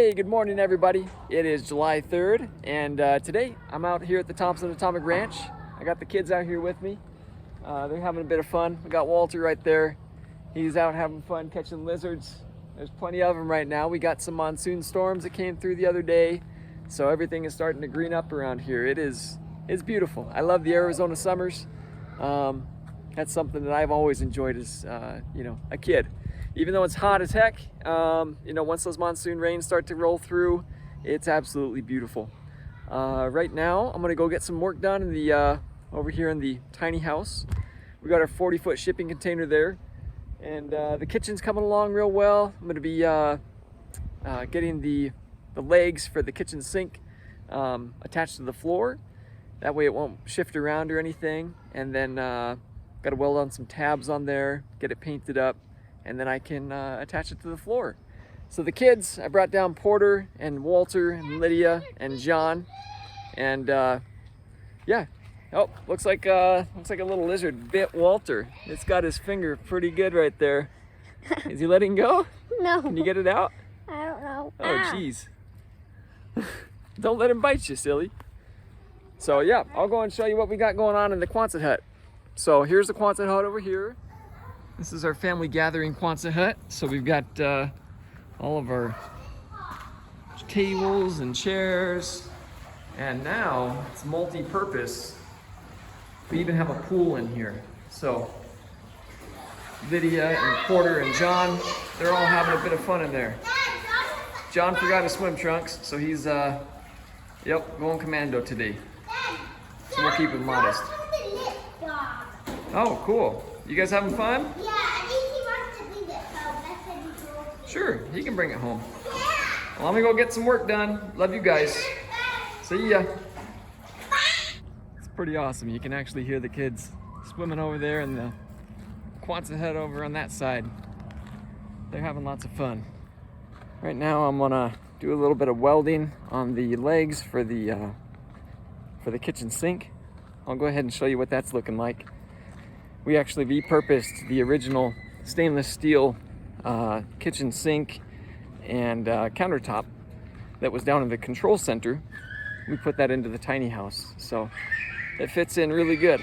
Hey, good morning everybody. It is July 3rd and today I'm out here at the Thompson Atomic Ranch. I got the kids out here with me. They're having a bit of fun. We got Walter right there. He's out having fun catching lizards. There's plenty of them right now. We got some monsoon storms that came through the other day, so everything is starting to green up around here. It's beautiful. I love the Arizona summers. That's something that I've always enjoyed as a kid. Even though it's hot as heck, once those monsoon rains start to roll through, it's absolutely beautiful. Right now, I'm gonna go get some work done in the over here in the tiny house. We got our 40-foot shipping container there, and the kitchen's coming along real well. I'm gonna be getting the legs for the kitchen sink attached to the floor. That way it won't shift around or anything. And then got to weld on some tabs on there, get it painted up, and then I can attach it to the floor. So the kids, I brought down Porter and Walter and Lydia and John, and yeah. Oh, looks like a little lizard bit Walter. It's got his finger pretty good right there. Is he letting go? No. Can you get it out? I don't know. Oh, jeez. Don't let him bite you, silly. So yeah, I'll go and show you what we got going on in the Quonset hut. So here's the Quonset hut over here. This is our family gathering Quonset hut. So we've got all of our tables and chairs, and now it's multi-purpose. We even have a pool in here. So Lydia and Porter and John, they're all having a bit of fun in there. John forgot his swim trunks, so he's going commando today. So we'll keep him modest. Oh, cool. You guys having fun? Yeah, I think he wants to bring it home. Sure, he can bring it home. Well, I'm gonna go get some work done. Love you guys. See ya. It's pretty awesome. You can actually hear the kids swimming over there and the Quonset hut over on that side. They're having lots of fun. Right now I'm gonna do a little bit of welding on the legs for the kitchen sink. I'll go ahead and show you what that's looking like. We actually repurposed the original stainless steel kitchen sink and countertop that was down in the control center. We put that into the tiny house, so it fits in really good.